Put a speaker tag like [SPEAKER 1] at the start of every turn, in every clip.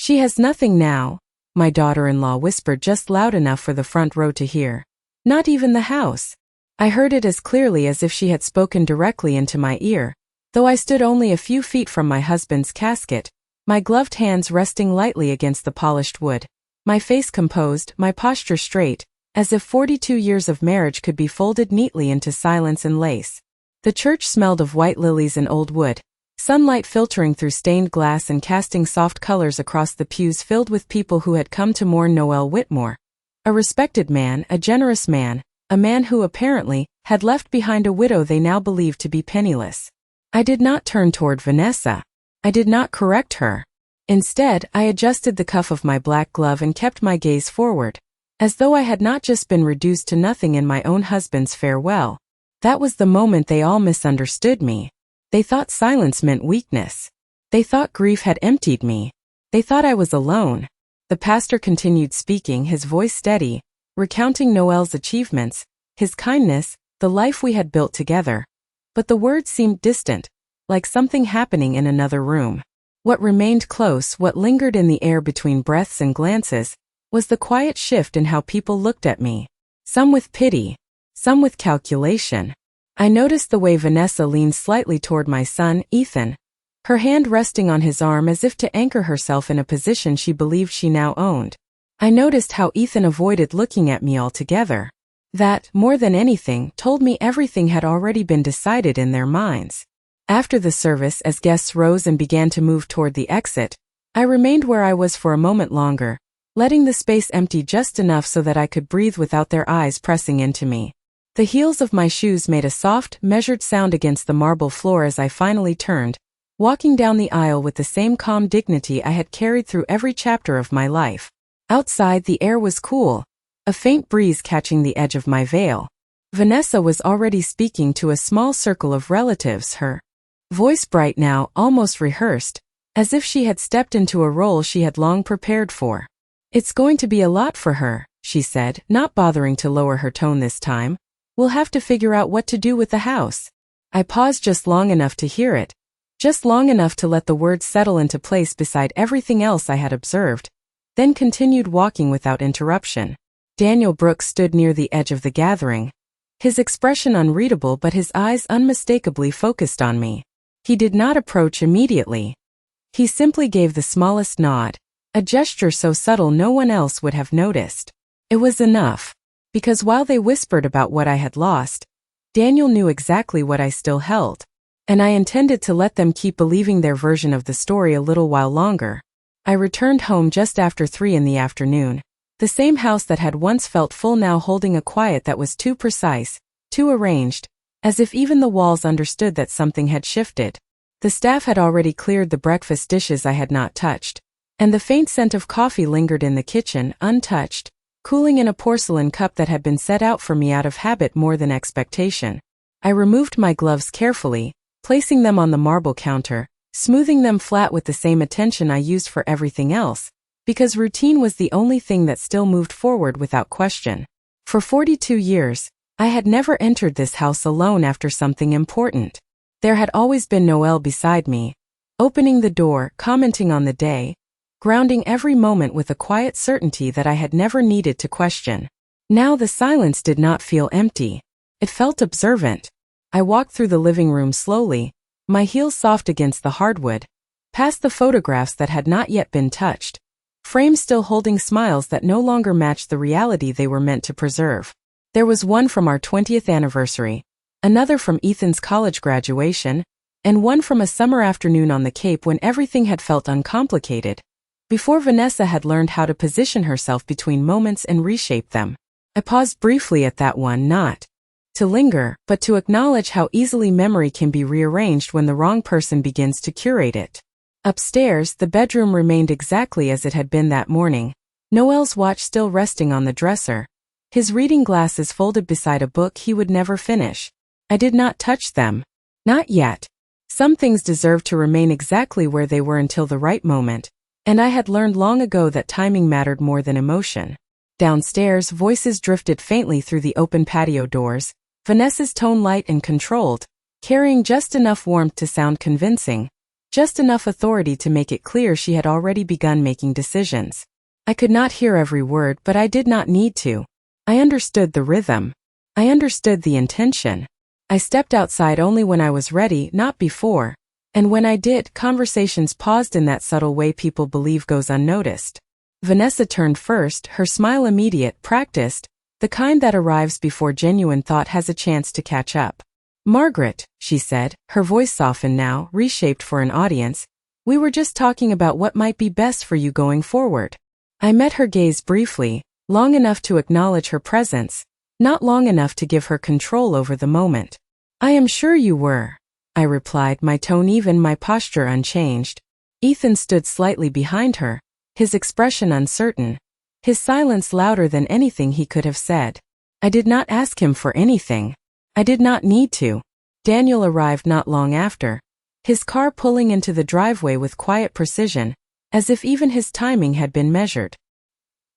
[SPEAKER 1] She has nothing now, my daughter-in-law whispered just loud enough for the front row to hear. Not even the house. I heard it as clearly as if she had spoken directly into my ear, though I stood only a few feet from my husband's casket, my gloved hands resting lightly against the polished wood, my face composed, my posture straight, as if 42 years of marriage could be folded neatly into silence and lace. The church smelled of white lilies and old wood, sunlight filtering through stained glass and casting soft colors across the pews filled with people who had come to mourn Noel Whitmore. A respected man, a generous man, a man who apparently had left behind a widow they now believed to be penniless. I did not turn toward Vanessa. I did not correct her. Instead, I adjusted the cuff of my black glove and kept my gaze forward, as though I had not just been reduced to nothing in my own husband's farewell. That was the moment they all misunderstood me. They thought silence meant weakness. They thought grief had emptied me. They thought I was alone. The pastor continued speaking, his voice steady, recounting Noel's achievements, his kindness, the life we had built together. But the words seemed distant, like something happening in another room. What remained close, what lingered in the air between breaths and glances, was the quiet shift in how people looked at me. Some with pity, some with calculation. I noticed the way Vanessa leaned slightly toward my son, Ethan, her hand resting on his arm as if to anchor herself in a position she believed she now owned. I noticed how Ethan avoided looking at me altogether. That, more than anything, told me everything had already been decided in their minds. After the service, as guests rose and began to move toward the exit, I remained where I was for a moment longer, letting the space empty just enough so that I could breathe without their eyes pressing into me. The heels of my shoes made a soft, measured sound against the marble floor as I finally turned, walking down the aisle with the same calm dignity I had carried through every chapter of my life. Outside, the air was cool, a faint breeze catching the edge of my veil. Vanessa was already speaking to a small circle of relatives, her voice bright now, almost rehearsed, as if she had stepped into a role she had long prepared for. It's going to be a lot for her, she said, not bothering to lower her tone this time. We'll have to figure out what to do with the house. I paused just long enough to hear it, just long enough to let the words settle into place beside everything else I had observed, then continued walking without interruption. Daniel Brooks stood near the edge of the gathering, his expression unreadable but his eyes unmistakably focused on me. He did not approach immediately. He simply gave the smallest nod, a gesture so subtle no one else would have noticed. It was enough, because while they whispered about what I had lost, Daniel knew exactly what I still held, and I intended to let them keep believing their version of the story a little while longer. I returned home just after 3 in the afternoon. The same house that had once felt full now holding a quiet that was too precise, too arranged, as if even the walls understood that something had shifted. The staff had already cleared the breakfast dishes I had not touched, and the faint scent of coffee lingered in the kitchen, untouched, cooling in a porcelain cup that had been set out for me out of habit more than expectation. I removed my gloves carefully, placing them on the marble counter, smoothing them flat with the same attention I used for everything else, because routine was the only thing that still moved forward without question. For 42 years, I had never entered this house alone after something important. There had always been Noel beside me, opening the door, commenting on the day, grounding every moment with a quiet certainty that I had never needed to question. Now the silence did not feel empty. It felt observant. I walked through the living room slowly, my heels soft against the hardwood, past the photographs that had not yet been touched, frames still holding smiles that no longer matched the reality they were meant to preserve. There was one from our 20th anniversary, another from Ethan's college graduation, and one from a summer afternoon on the Cape when everything had felt uncomplicated, before Vanessa had learned how to position herself between moments and reshape them. I paused briefly at that one, not to linger, but to acknowledge how easily memory can be rearranged when the wrong person begins to curate it. Upstairs, the bedroom remained exactly as it had been that morning, Noel's watch still resting on the dresser, his reading glasses folded beside a book he would never finish. I did not touch them. Not yet. Some things deserved to remain exactly where they were until the right moment, and I had learned long ago that timing mattered more than emotion. Downstairs, voices drifted faintly through the open patio doors, Vanessa's tone light and controlled, carrying just enough warmth to sound convincing. just enough authority to make it clear she had already begun making decisions. I could not hear every word, but I did not need to. I understood the rhythm. I understood the intention. I stepped outside only when I was ready, not before. And when I did, conversations paused in that subtle way people believe goes unnoticed. Vanessa turned first, her smile immediate, practiced, the kind that arrives before genuine thought has a chance to catch up. "Margaret," she said, her voice softened now, reshaped for an audience, "we were just talking about what might be best for you going forward." I met her gaze briefly, long enough to acknowledge her presence, not long enough to give her control over the moment. "I am sure you were," I replied, my tone even, my posture unchanged. Ethan stood slightly behind her, his expression uncertain, his silence louder than anything he could have said. I did not ask him for anything. I did not need to. Daniel arrived not long after, his car pulling into the driveway with quiet precision, as if even his timing had been measured.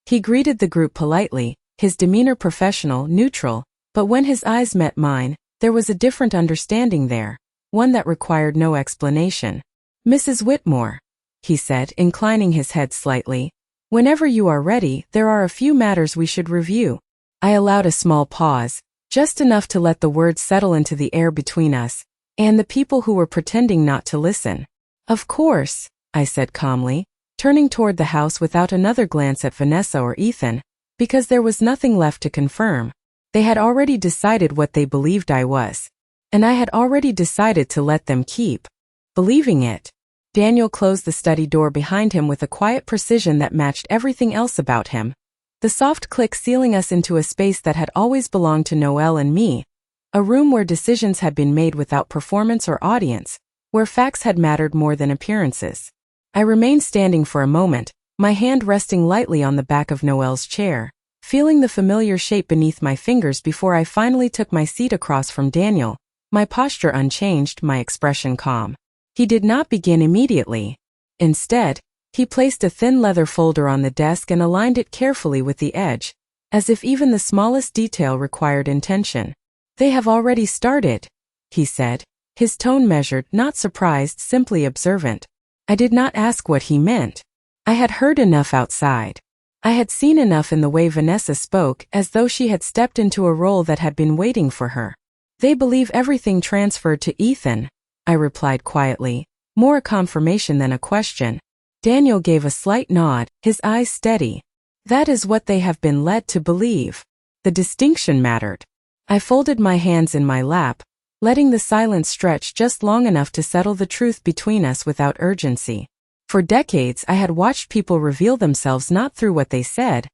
[SPEAKER 1] He greeted the group politely, his demeanor professional, neutral, but when his eyes met mine, there was a different understanding there, one that required no explanation. "Mrs. Whitmore," he said, inclining his head slightly, "whenever you are ready, there are a few matters we should review." I allowed a small pause, just enough to let the words settle into the air between us, and the people who were pretending not to listen. "Of course," I said calmly, turning toward the house without another glance at Vanessa or Ethan, because there was nothing left to confirm. They had already decided what they believed I was. And I had already decided to let them keep believing it. Daniel closed the study door behind him with a quiet precision that matched everything else about him. The soft click sealing us into a space that had always belonged to Noelle and me, a room where decisions had been made without performance or audience, where facts had mattered more than appearances. I remained standing for a moment, my hand resting lightly on the back of Noelle's chair, feeling the familiar shape beneath my fingers before I finally took my seat across from Daniel, my posture unchanged, my expression calm. He did not begin immediately. Instead, he placed a thin leather folder on the desk and aligned it carefully with the edge, as if even the smallest detail required intention. "They have already started," he said, his tone measured, not surprised, simply observant. I did not ask what he meant. I had heard enough outside. I had seen enough in the way Vanessa spoke, as though she had stepped into a role that had been waiting for her. "They believe everything transferred to Ethan," I replied quietly, more a confirmation than a question. Daniel gave a slight nod, his eyes steady. "That is what they have been led to believe." The distinction mattered. I folded my hands in my lap, letting the silence stretch just long enough to settle the truth between us without urgency. For decades I had watched people reveal themselves not through what they said,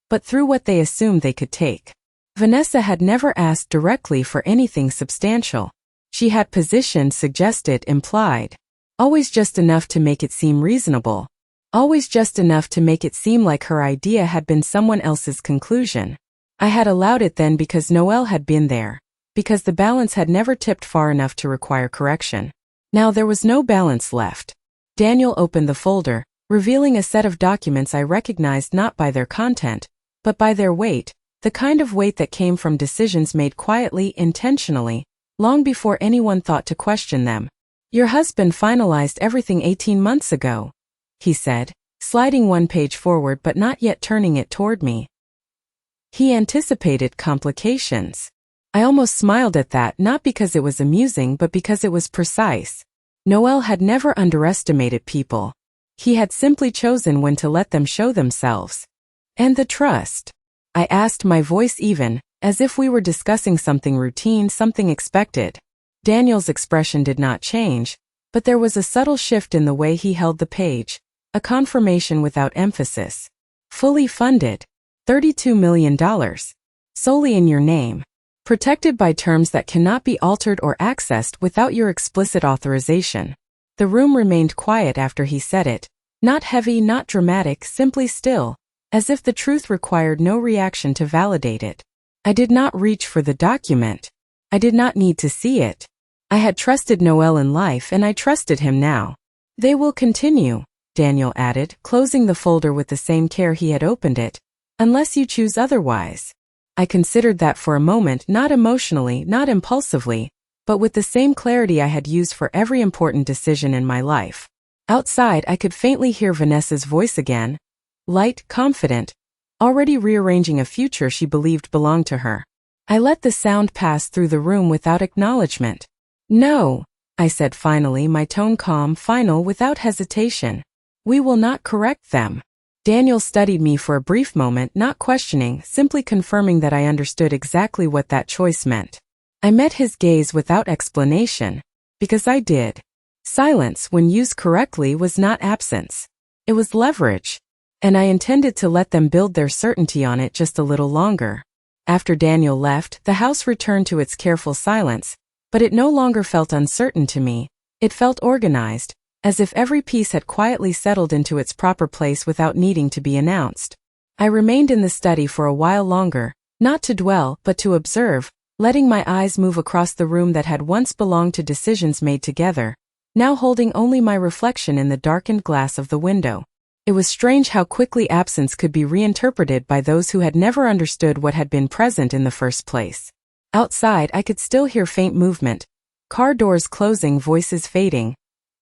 [SPEAKER 1] but through what they assumed they could take. Vanessa had never asked directly for anything substantial. She had positioned, suggested, implied. Always just enough to make it seem reasonable. Always just enough to make it seem like her idea had been someone else's conclusion. I had allowed it then because Noelle had been there, because the balance had never tipped far enough to require correction. Now there was no balance left. Daniel opened the folder, revealing a set of documents I recognized not by their content, but by their weight, the kind of weight that came from decisions made quietly, intentionally, long before anyone thought to question them. "Your husband finalized everything 18 months ago," he said, sliding one page forward but not yet turning it toward me. "He anticipated complications." I almost smiled at that, not because it was amusing but because it was precise. Noelle had never underestimated people. He had simply chosen when to let them show themselves. "And the trust?" I asked, my voice even, as if we were discussing something routine, something expected. Daniel's expression did not change, but there was a subtle shift in the way he held the page, a confirmation without emphasis. "Fully funded. $32 million. Solely in your name. Protected by terms that cannot be altered or accessed without your explicit authorization." The room remained quiet after he said it, not heavy, not dramatic, simply still, as if the truth required no reaction to validate it. I did not reach for the document. I did not need to see it. I had trusted Noelle in life and I trusted him now. "They will continue," Daniel added, closing the folder with the same care he had opened it, "unless you choose otherwise." I considered that for a moment, not emotionally, not impulsively, but with the same clarity I had used for every important decision in my life. Outside, I could faintly hear Vanessa's voice again, light, confident, already rearranging a future she believed belonged to her. I let the sound pass through the room without acknowledgement. "No," I said finally, my tone calm, final, without hesitation. "We will not correct them." Daniel studied me for a brief moment, not questioning, simply confirming that I understood exactly what that choice meant. I met his gaze without explanation, because I did. Silence, when used correctly, was not absence. It was leverage, and I intended to let them build their certainty on it just a little longer. After Daniel left, the house returned to its careful silence, but it no longer felt uncertain to me. It felt organized, as if every piece had quietly settled into its proper place without needing to be announced. I remained in the study for a while longer, not to dwell, but to observe, letting my eyes move across the room that had once belonged to decisions made together, now holding only my reflection in the darkened glass of the window. It was strange how quickly absence could be reinterpreted by those who had never understood what had been present in the first place. Outside, I could still hear faint movement, car doors closing, voices fading,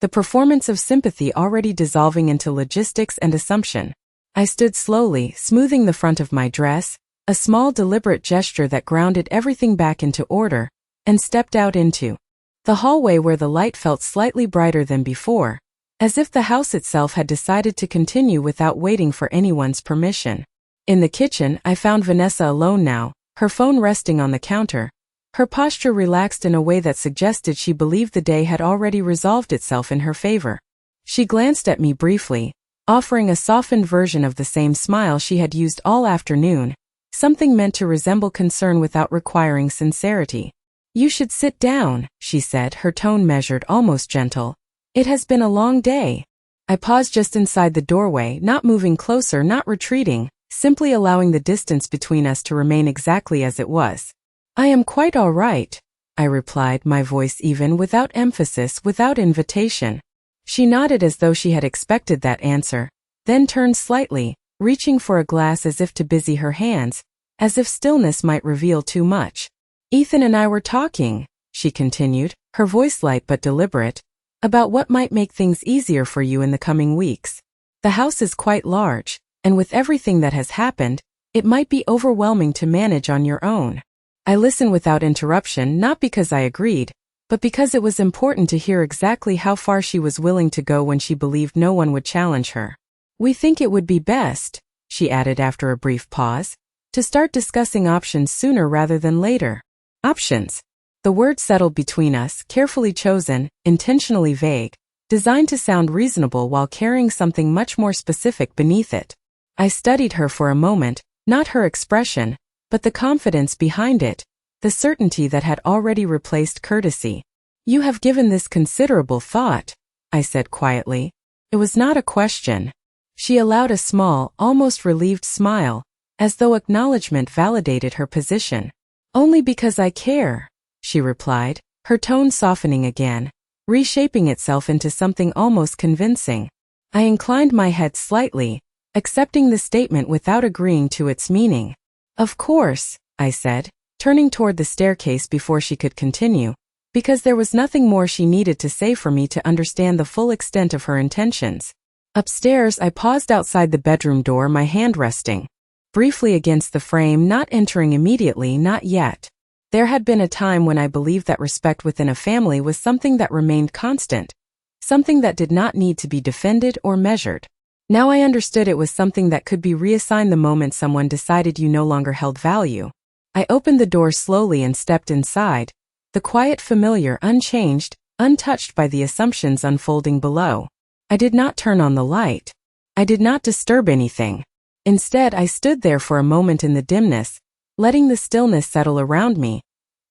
[SPEAKER 1] the performance of sympathy already dissolving into logistics and assumption. I stood slowly, smoothing the front of my dress, a small deliberate gesture that grounded everything back into order, and stepped out into the hallway where the light felt slightly brighter than before, as if the house itself had decided to continue without waiting for anyone's permission. In the kitchen, I found Vanessa alone now, her phone resting on the counter, her posture relaxed in a way that suggested she believed the day had already resolved itself in her favor. She glanced at me briefly, offering a softened version of the same smile she had used all afternoon, something meant to resemble concern without requiring sincerity. "You should sit down," she said, her tone measured, almost gentle. "It has been a long day." I paused just inside the doorway, not moving closer, not retreating, simply allowing the distance between us to remain exactly as it was. "I am quite all right," I replied, my voice even, without emphasis, without invitation. She nodded as though she had expected that answer, then turned slightly, reaching for a glass as if to busy her hands, as if stillness might reveal too much. "Ethan and I were talking," she continued, her voice light but deliberate, "about what might make things easier for you in the coming weeks. The house is quite large, and with everything that has happened, it might be overwhelming to manage on your own." I listened without interruption, not because I agreed, but because it was important to hear exactly how far she was willing to go when she believed no one would challenge her. "We think it would be best," she added after a brief pause, "to start discussing options sooner rather than later." Options. The word settled between us, carefully chosen, intentionally vague, designed to sound reasonable while carrying something much more specific beneath it. I studied her for a moment, not her expression, but the confidence behind it, the certainty that had already replaced courtesy. "You have given this considerable thought," I said quietly. It was not a question. She allowed a small, almost relieved smile, as though acknowledgement validated her position. "Only because I care," she replied, her tone softening again, reshaping itself into something almost convincing. I inclined my head slightly, accepting the statement without agreeing to its meaning. "Of course," I said, turning toward the staircase before she could continue, because there was nothing more she needed to say for me to understand the full extent of her intentions. Upstairs, I paused outside the bedroom door, my hand resting briefly against the frame, not entering immediately, not yet. There had been a time when I believed that respect within a family was something that remained constant, something that did not need to be defended or measured. Now I understood it was something that could be reassigned the moment someone decided you no longer held value. I opened the door slowly and stepped inside, the quiet familiar unchanged, untouched by the assumptions unfolding below. I did not turn on the light. I did not disturb anything. Instead, I stood there for a moment in the dimness, letting the stillness settle around me,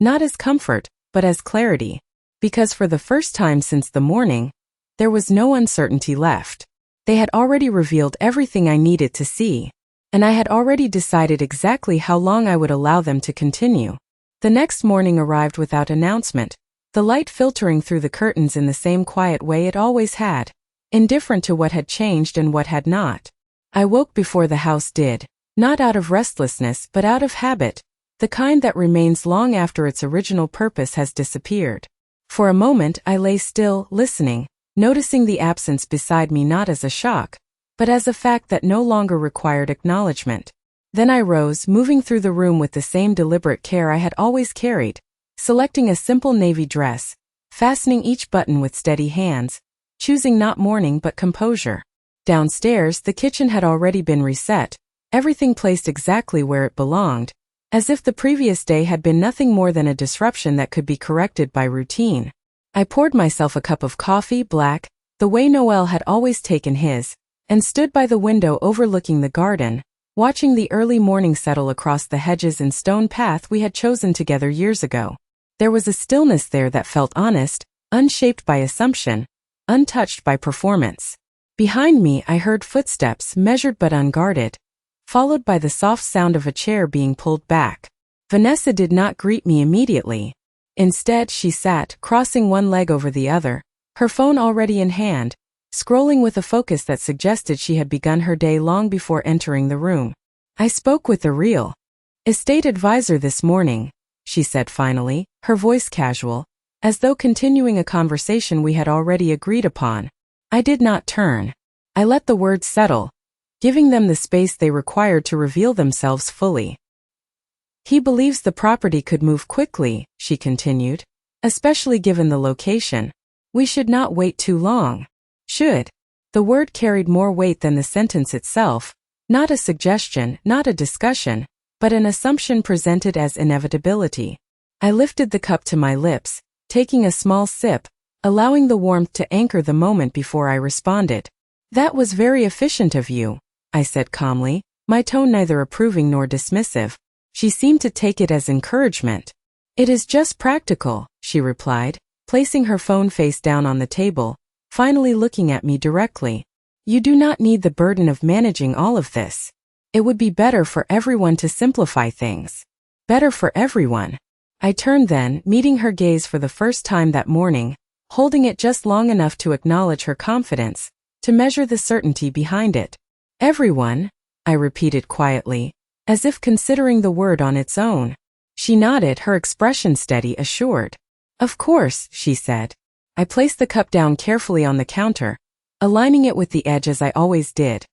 [SPEAKER 1] not as comfort, but as clarity, because for the first time since the morning, there was no uncertainty left. They had already revealed everything I needed to see, and I had already decided exactly how long I would allow them to continue. The next morning arrived without announcement, the light filtering through the curtains in the same quiet way it always had, indifferent to what had changed and what had not. I woke before the house did, not out of restlessness but out of habit, the kind that remains long after its original purpose has disappeared. For a moment I lay still, listening, noticing the absence beside me not as a shock, but as a fact that no longer required acknowledgement. Then I rose, moving through the room with the same deliberate care I had always carried, selecting a simple navy dress, fastening each button with steady hands, choosing not mourning but composure. Downstairs, the kitchen had already been reset, everything placed exactly where it belonged, as if the previous day had been nothing more than a disruption that could be corrected by routine. I poured myself a cup of coffee, black, the way Noel had always taken his, and stood by the window overlooking the garden, watching the early morning settle across the hedges and stone path we had chosen together years ago. There was a stillness there that felt honest, unshaped by assumption, untouched by performance. Behind me I heard footsteps, measured but unguarded, followed by the soft sound of a chair being pulled back. Vanessa did not greet me immediately. Instead, she sat, crossing one leg over the other, her phone already in hand, scrolling with a focus that suggested she had begun her day long before entering the room. I spoke with the real estate advisor this morning, she said finally, her voice casual, as though continuing a conversation we had already agreed upon. I did not turn. I let the words settle, giving them the space they required to reveal themselves fully. He believes the property could move quickly, she continued, especially given the location. We should not wait too long. Should. The word carried more weight than the sentence itself, not a suggestion, not a discussion, but an assumption presented as inevitability. I lifted the cup to my lips, taking a small sip, allowing the warmth to anchor the moment before I responded. That was very efficient of you, I said calmly, my tone neither approving nor dismissive. She seemed to take it as encouragement. It is just practical, she replied, placing her phone face down on the table, finally looking at me directly. You do not need the burden of managing all of this. It would be better for everyone to simplify things. Better for everyone. I turned then, meeting her gaze for the first time that morning, holding it just long enough to acknowledge her confidence, to measure the certainty behind it. Everyone, I repeated quietly, as if considering the word on its own. She nodded, her expression steady, assured. Of course, she said. I placed the cup down carefully on the counter, aligning it with the edge as I always did.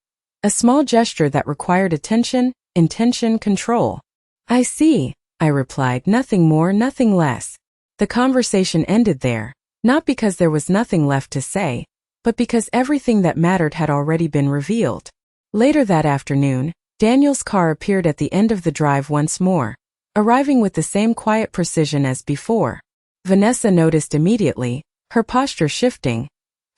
[SPEAKER 1] A small gesture that required attention, intention, control. I see, I replied, nothing more, nothing less. The conversation ended there, not because there was nothing left to say, but because everything that mattered had already been revealed. Later that afternoon, Daniel's car appeared at the end of the drive once more, arriving with the same quiet precision as before. Vanessa noticed immediately, her posture shifting,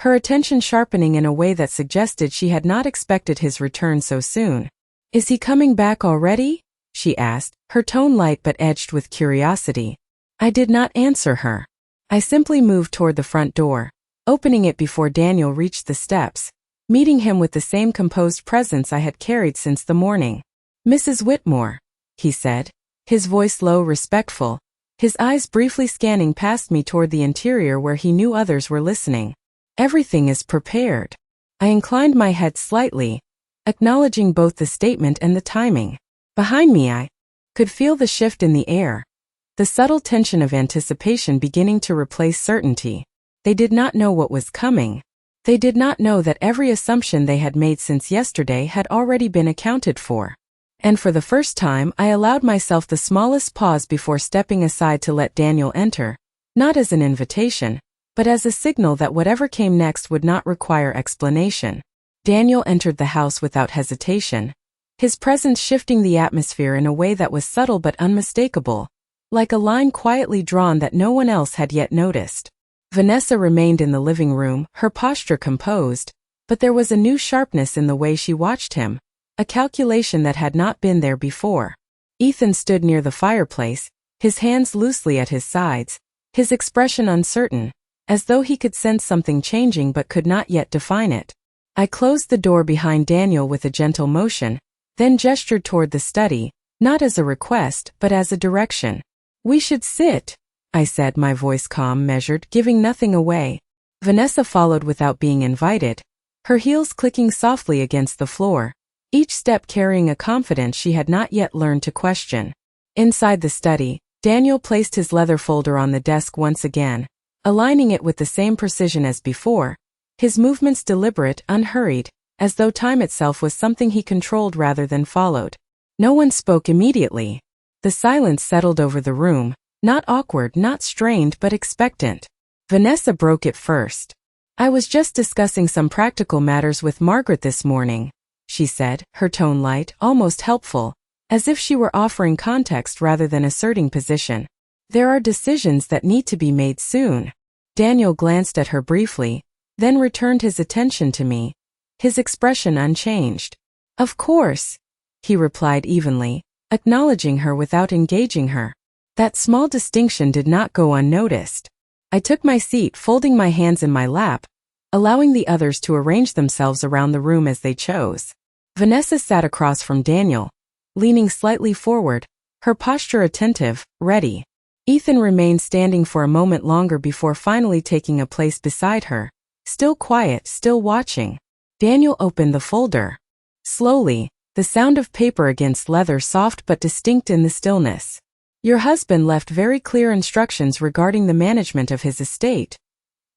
[SPEAKER 1] her attention sharpening in a way that suggested she had not expected his return so soon. Is he coming back already? She asked, her tone light but edged with curiosity. I did not answer her. I simply moved toward the front door, opening it before Daniel reached the steps, meeting him with the same composed presence I had carried since the morning. Mrs. Whitmore, he said, his voice low, respectful, his eyes briefly scanning past me toward the interior where he knew others were listening. Everything is prepared. I inclined my head slightly, acknowledging both the statement and the timing. Behind me I could feel the shift in the air, the subtle tension of anticipation beginning to replace certainty. They did not know what was coming. They did not know that every assumption they had made since yesterday had already been accounted for. And for the first time I allowed myself the smallest pause before stepping aside to let Daniel enter, not as an invitation, but as a signal that whatever came next would not require explanation. Daniel entered the house without hesitation, his presence shifting the atmosphere in a way that was subtle but unmistakable, like a line quietly drawn that no one else had yet noticed. Vanessa remained in the living room, her posture composed, but there was a new sharpness in the way she watched him, a calculation that had not been there before. Ethan stood near the fireplace, his hands loosely at his sides, his expression uncertain, as though he could sense something changing but could not yet define it. I closed the door behind Daniel with a gentle motion, then gestured toward the study, not as a request but as a direction. We should sit, I said, my voice calm, measured, giving nothing away. Vanessa followed without being invited, her heels clicking softly against the floor, each step carrying a confidence she had not yet learned to question. Inside the study, Daniel placed his leather folder on the desk once again, aligning it with the same precision as before, his movements deliberate, unhurried, as though time itself was something he controlled rather than followed. No one spoke immediately. The silence settled over the room, not awkward, not strained, but expectant. Vanessa broke it first. "I was just discussing some practical matters with Margaret this morning," she said, her tone light, almost helpful, as if she were offering context rather than asserting position. "There are decisions that need to be made soon." Daniel glanced at her briefly, then returned his attention to me, his expression unchanged. "Of course," he replied evenly, acknowledging her without engaging her. That small distinction did not go unnoticed. I took my seat, folding my hands in my lap, allowing the others to arrange themselves around the room as they chose. Vanessa sat across from Daniel, leaning slightly forward, her posture attentive, ready. Ethan remained standing for a moment longer before finally taking a place beside her, still quiet, still watching. Daniel opened the folder. Slowly, the sound of paper against leather, soft but distinct in the stillness. "Your husband left very clear instructions regarding the management of his estate,"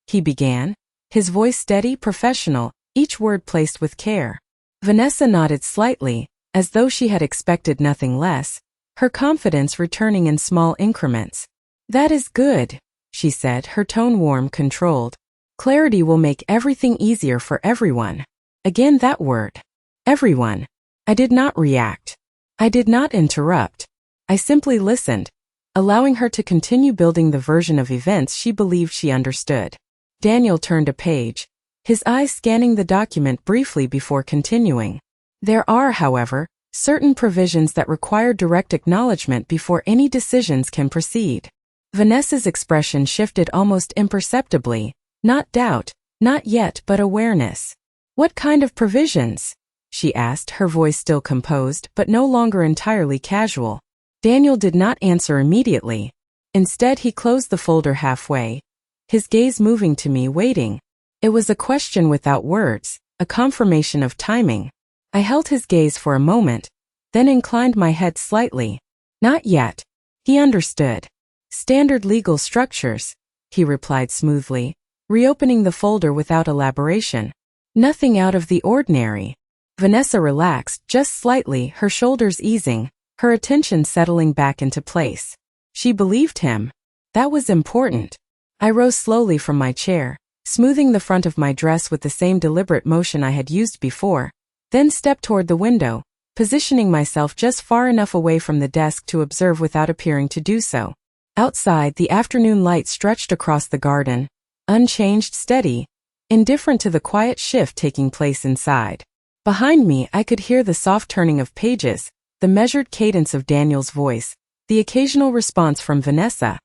[SPEAKER 1] he began, his voice steady, professional, each word placed with care. Vanessa nodded slightly, as though she had expected nothing less, her confidence returning in small increments. "That is good," she said, her tone warm, controlled. "Clarity will make everything easier for everyone." Again that word. Everyone. I did not react. I did not interrupt. I simply listened, allowing her to continue building the version of events she believed she understood. Daniel turned a page, his eyes scanning the document briefly before continuing. "There are, however, certain provisions that require direct acknowledgement before any decisions can proceed." Vanessa's expression shifted almost imperceptibly, not doubt, not yet, but awareness. "What kind of provisions?" she asked, her voice still composed, but no longer entirely casual. Daniel did not answer immediately. Instead, he closed the folder halfway, his gaze moving to me, waiting. It was a question without words, a confirmation of timing. I held his gaze for a moment, then inclined my head slightly. "Not yet." He understood. "Standard legal structures," he replied smoothly, reopening the folder without elaboration. "Nothing out of the ordinary." Vanessa relaxed, just slightly, her shoulders easing, her attention settling back into place. She believed him. That was important. I rose slowly from my chair, smoothing the front of my dress with the same deliberate motion I had used before, then stepped toward the window, positioning myself just far enough away from the desk to observe without appearing to do so. Outside, the afternoon light stretched across the garden, unchanged, steady, indifferent to the quiet shift taking place inside. Behind me, I could hear the soft turning of pages, the measured cadence of Daniel's voice, the occasional response from Vanessa,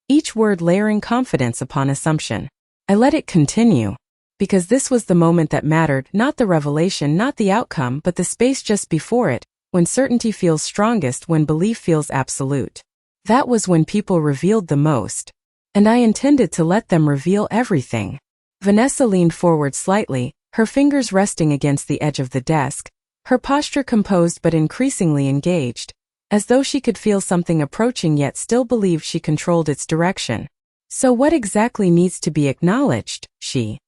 [SPEAKER 1] each word layering confidence upon assumption. I let it continue, because this was the moment that mattered, not the revelation, not the outcome, but the space just before it, when certainty feels strongest, when belief feels absolute. That was when people revealed the most. And I intended to let them reveal everything. Vanessa leaned forward slightly, her fingers resting against the edge of the desk, her posture composed but increasingly engaged, as though she could feel something approaching yet still believed she controlled its direction. "So what exactly needs to be acknowledged?" she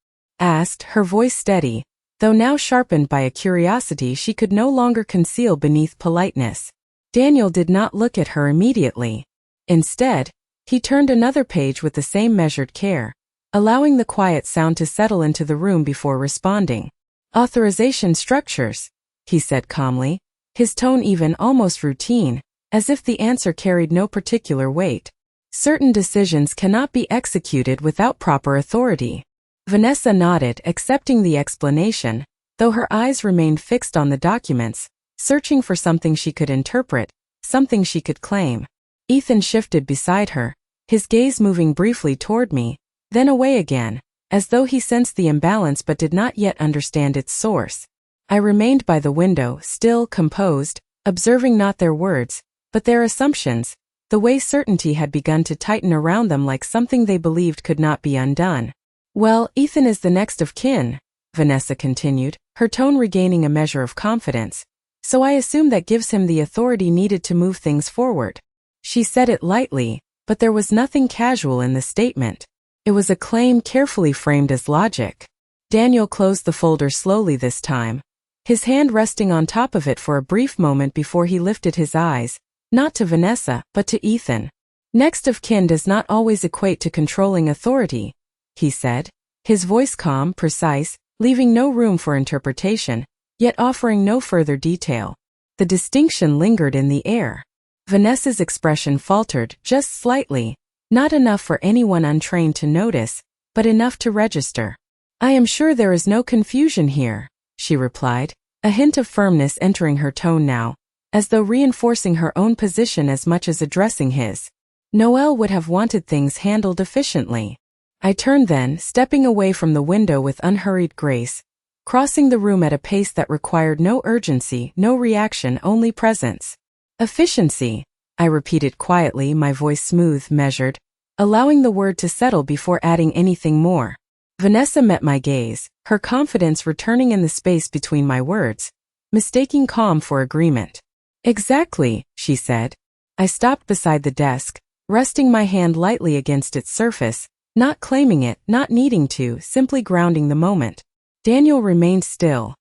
[SPEAKER 1] asked, her voice steady, though now sharpened by a curiosity she could no longer conceal beneath politeness. Daniel did not look at her immediately. Instead, he turned another page with the same measured care, allowing the quiet sound to settle into the room before responding. "Authorization structures," he said calmly, his tone even, almost routine, as if the answer carried no particular weight. "Certain decisions cannot be executed without proper authority." Vanessa nodded, accepting the explanation, though her eyes remained fixed on the documents, searching for something she could interpret, something she could claim. Ethan shifted beside her, his gaze moving briefly toward me, then away again, as though he sensed the imbalance but did not yet understand its source. I remained by the window, still, composed, observing not their words, but their assumptions, the way certainty had begun to tighten around them like something they believed could not be undone. "Well, Ethan is the next of kin," Vanessa continued, her tone regaining a measure of confidence, "so I assume that gives him the authority needed to move things forward." She said it lightly, but there was nothing casual in the statement. It was a claim carefully framed as logic. Daniel closed the folder slowly this time, his hand resting on top of it for a brief moment before he lifted his eyes, not to Vanessa, but to Ethan. Next of kin does not always equate to controlling authority, he said, his voice calm, precise, leaving no room for interpretation, yet offering no further detail. The distinction lingered in the air. Vanessa's expression faltered just slightly, not enough for anyone untrained to notice, but enough to register. I am sure there is no confusion here, she replied, a hint of firmness entering her tone now, as though reinforcing her own position as much as addressing his. Noel would have wanted things handled efficiently. I turned then, stepping away from the window with unhurried grace, crossing the room at a pace that required no urgency, no reaction, only presence. Efficiency, I repeated quietly, my voice smooth, measured, allowing the word to settle before adding anything more. Vanessa met my gaze, her confidence returning in the space between my words, mistaking calm for agreement. Exactly, she said. I stopped beside the desk, resting my hand lightly against its surface, not claiming it, not needing to, simply grounding the moment. Daniel remained still,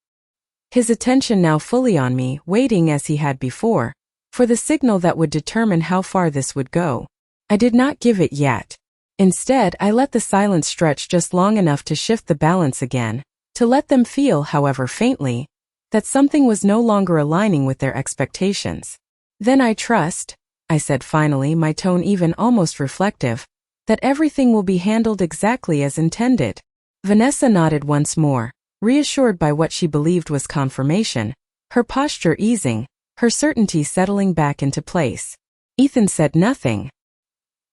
[SPEAKER 1] his attention now fully on me, waiting as he had before, for the signal that would determine how far this would go. I did not give it yet. Instead, I let the silence stretch just long enough to shift the balance again, to let them feel, however faintly, that something was no longer aligning with their expectations. Then I trust, I said finally, my tone even almost reflective, that everything will be handled exactly as intended. Vanessa nodded once more, reassured by what she believed was confirmation, her posture easing, her certainty settling back into place. Ethan said nothing.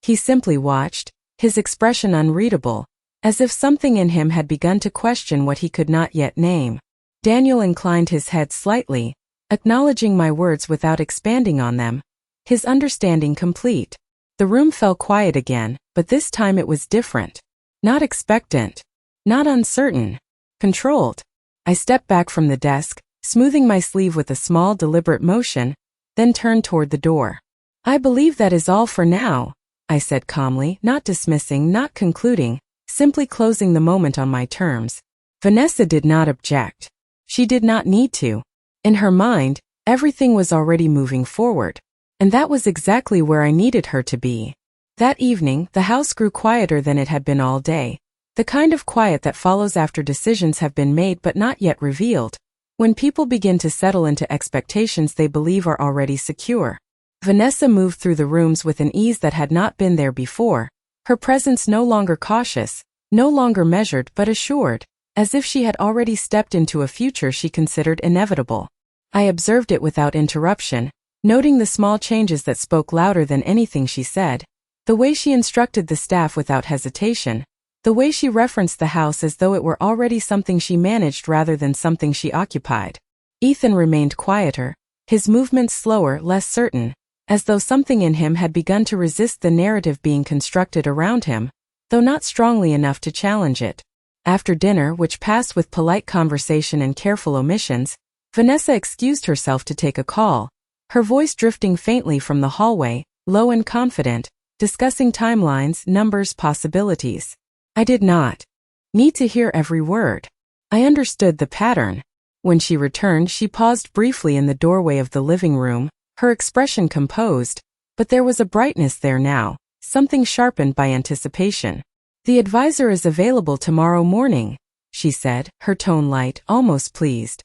[SPEAKER 1] He simply watched, his expression unreadable, as if something in him had begun to question what he could not yet name. Daniel inclined his head slightly, acknowledging my words without expanding on them, his understanding complete. The room fell quiet again, but this time it was different. Not expectant. Not uncertain. Controlled. I stepped back from the desk, smoothing my sleeve with a small deliberate motion, then turned toward the door. I believe that is all for now, I said calmly, not dismissing, not concluding, simply closing the moment on my terms. Vanessa did not object. She did not need to. In her mind, everything was already moving forward. And that was exactly where I needed her to be. That evening, the house grew quieter than it had been all day, the kind of quiet that follows after decisions have been made but not yet revealed, when people begin to settle into expectations they believe are already secure. Vanessa moved through the rooms with an ease that had not been there before, her presence no longer cautious, no longer measured but assured, as if she had already stepped into a future she considered inevitable. I observed it without interruption, noting the small changes that spoke louder than anything she said, the way she instructed the staff without hesitation, the way she referenced the house as though it were already something she managed rather than something she occupied. Ethan remained quieter, his movements slower, less certain, as though something in him had begun to resist the narrative being constructed around him, though not strongly enough to challenge it. After dinner, which passed with polite conversation and careful omissions, Vanessa excused herself to take a call, her voice drifting faintly from the hallway, low and confident, discussing timelines, numbers, possibilities. I did not need to hear every word. I understood the pattern. When she returned, she paused briefly in the doorway of the living room, her expression composed, but there was a brightness there now, something sharpened by anticipation. The advisor is available tomorrow morning, she said, her tone light, almost pleased.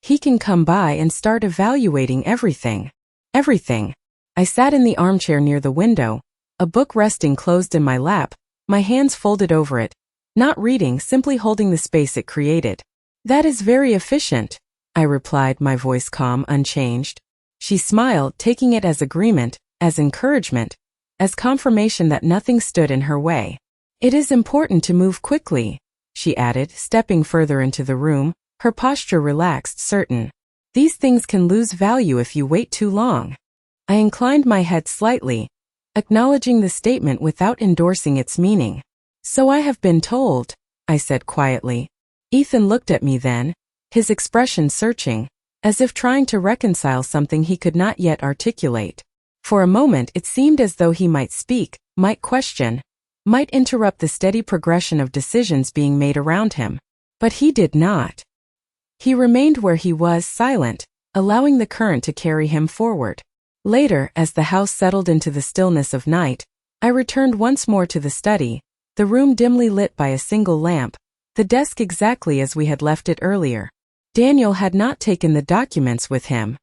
[SPEAKER 1] He can come by and start evaluating everything. Everything. I sat in the armchair near the window, a book resting closed in my lap, my hands folded over it, not reading, simply holding the space it created. That is very efficient, I replied, my voice calm, unchanged. She smiled, taking it as agreement, as encouragement, as confirmation that nothing stood in her way. It is important to move quickly, she added, stepping further into the room, her posture relaxed, certain. These things can lose value if you wait too long. I inclined my head slightly, acknowledging the statement without endorsing its meaning. So I have been told, I said quietly. Ethan looked at me then, his expression searching, as if trying to reconcile something he could not yet articulate. For a moment it seemed as though he might speak, might question, might interrupt the steady progression of decisions being made around him. But he did not. He remained where he was, silent, allowing the current to carry him forward. Later, as the house settled into the stillness of night, I returned once more to the study, the room dimly lit by a single lamp, the desk exactly as we had left it earlier. Daniel had not taken the documents with him.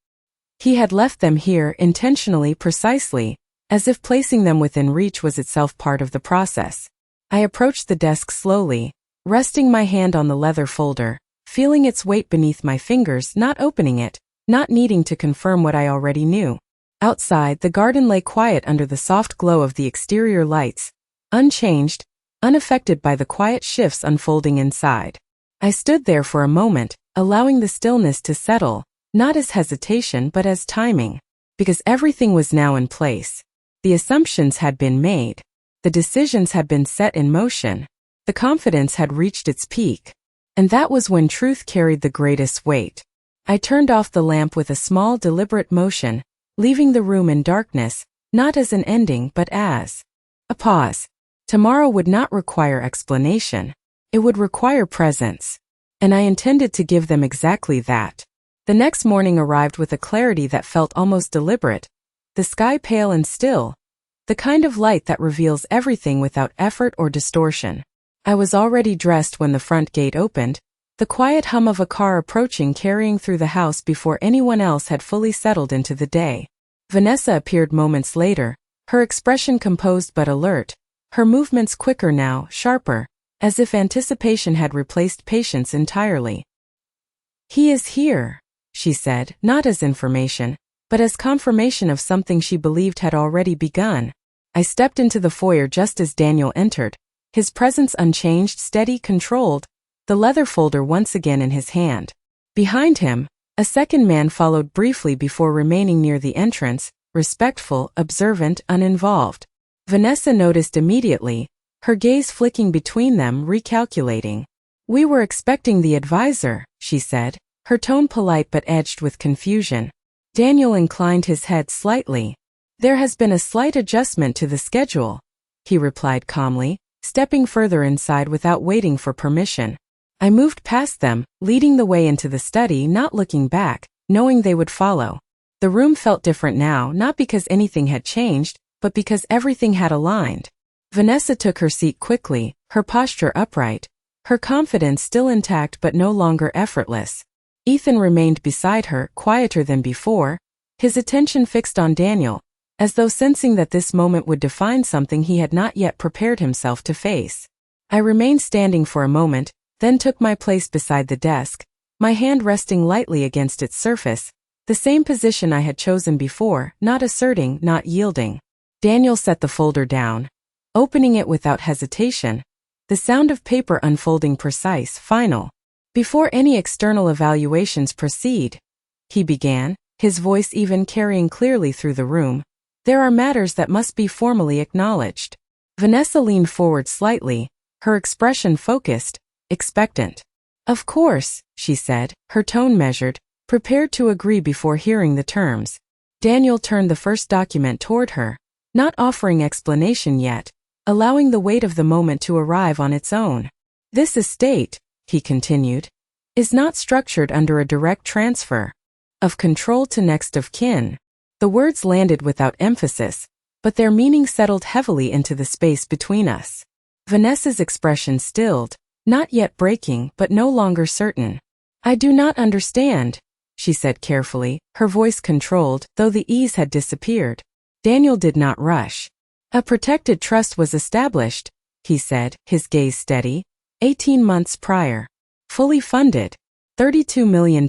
[SPEAKER 1] He had left them here intentionally, precisely, as if placing them within reach was itself part of the process. I approached the desk slowly, resting my hand on the leather folder, feeling its weight beneath my fingers, not opening it, not needing to confirm what I already knew. Outside, the garden lay quiet under the soft glow of the exterior lights, unchanged, unaffected by the quiet shifts unfolding inside. I stood there for a moment, allowing the stillness to settle, not as hesitation but as timing, because everything was now in place. The assumptions had been made. The decisions had been set in motion. The confidence had reached its peak. And that was when truth carried the greatest weight. I turned off the lamp with a small, deliberate motion, leaving the room in darkness, not as an ending but as a pause. Tomorrow would not require explanation. It would require presence. And I intended to give them exactly that. The next morning arrived with a clarity that felt almost deliberate, the sky pale and still, the kind of light that reveals everything without effort or distortion. I was already dressed when the front gate opened, the quiet hum of a car approaching carrying through the house before anyone else had fully settled into the day. Vanessa appeared moments later, her expression composed but alert, her movements quicker now, sharper, as if anticipation had replaced patience entirely. "He is here," she said, not as information, but as confirmation of something she believed had already begun. I stepped into the foyer just as Daniel entered, his presence unchanged, steady, controlled, the leather folder once again in his hand. Behind him, a second man followed briefly before remaining near the entrance, respectful, observant, uninvolved. Vanessa noticed immediately, her gaze flicking between them, recalculating. "We were expecting the advisor," she said, her tone polite but edged with confusion. Daniel inclined his head slightly. "There has been a slight adjustment to the schedule," he replied calmly, stepping further inside without waiting for permission. I moved past them, leading the way into the study, not looking back, knowing they would follow. The room felt different now, not because anything had changed, but because everything had aligned. Vanessa took her seat quickly, her posture upright, her confidence still intact but no longer effortless. Ethan remained beside her, quieter than before, his attention fixed on Daniel, as though sensing that this moment would define something he had not yet prepared himself to face. I remained standing for a moment, then took my place beside the desk, my hand resting lightly against its surface, the same position I had chosen before, not asserting, not yielding. Daniel set the folder down, opening it without hesitation, the sound of paper unfolding precise, final. "Before any external evaluations proceed," he began, his voice even carrying clearly through the room, "there are matters that must be formally acknowledged." Vanessa leaned forward slightly, her expression focused, expectant. "Of course," she said, her tone measured, prepared to agree before hearing the terms. Daniel turned the first document toward her, not offering explanation yet, allowing the weight of the moment to arrive on its own. "This estate," he continued, "is not structured under a direct transfer of control to next of kin." The words landed without emphasis, but their meaning settled heavily into the space between us. Vanessa's expression stilled, not yet breaking but no longer certain. "I do not understand," she said carefully, her voice controlled, though the ease had disappeared. Daniel did not rush. "A protected trust was established," he said, his gaze steady, 18 months prior. Fully funded. $32 million.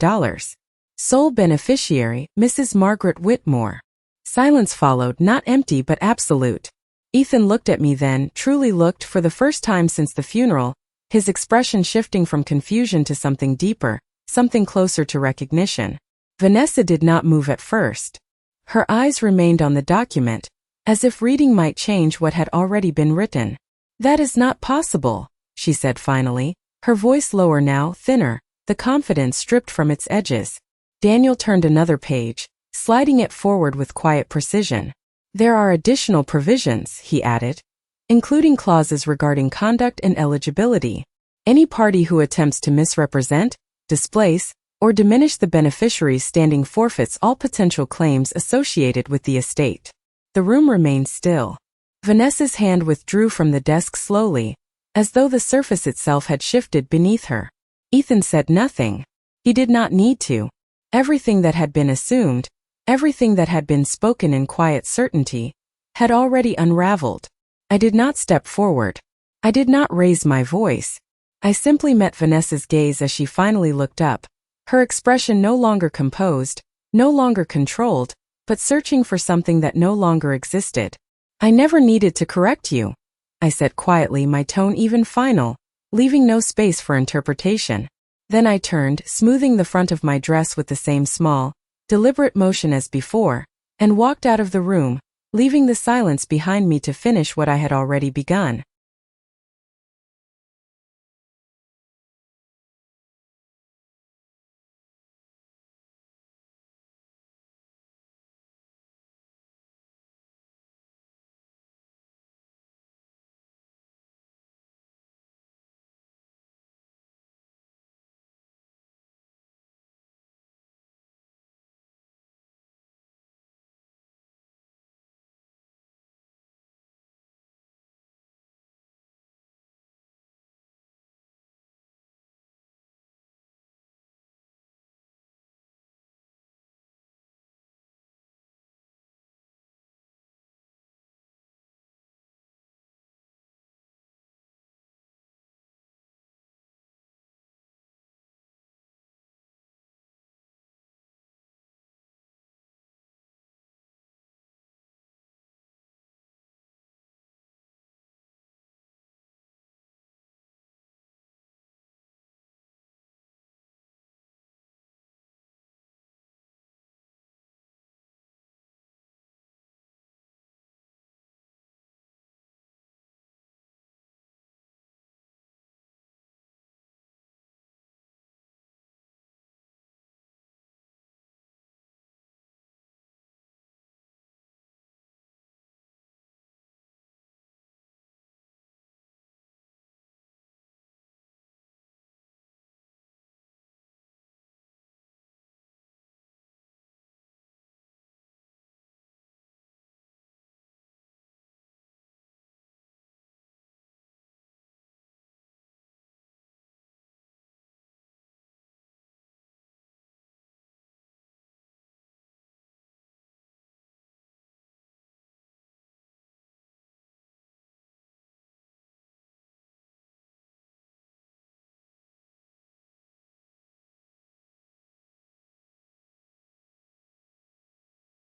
[SPEAKER 1] Sole beneficiary, Mrs. Margaret Whitmore. Silence followed, not empty but absolute. Ethan looked at me then, truly looked for the first time since the funeral, his expression shifting from confusion to something deeper, something closer to recognition. Vanessa did not move at first. Her eyes remained on the document, as if reading might change what had already been written. "That is not possible," she said finally, her voice lower now, thinner, the confidence stripped from its edges. Daniel turned another page, sliding it forward with quiet precision. There are additional provisions, he added, including clauses regarding conduct and eligibility. Any party who attempts to misrepresent, displace, or diminish the beneficiary's standing forfeits all potential claims associated with the estate. The room remained still. Vanessa's hand withdrew from the desk slowly, as though the surface itself had shifted beneath her. Ethan said nothing. He did not need to. Everything that had been assumed, everything that had been spoken in quiet certainty, had already unraveled. I did not step forward. I did not raise my voice. I simply met Vanessa's gaze as she finally looked up, her expression no longer composed, no longer controlled, but searching for something that no longer existed. I never needed to correct you, I said quietly, my tone even final, leaving no space for interpretation. Then I turned, smoothing the front of my dress with the same small, deliberate motion as before, and walked out of the room, leaving the silence behind me to finish what I had already begun.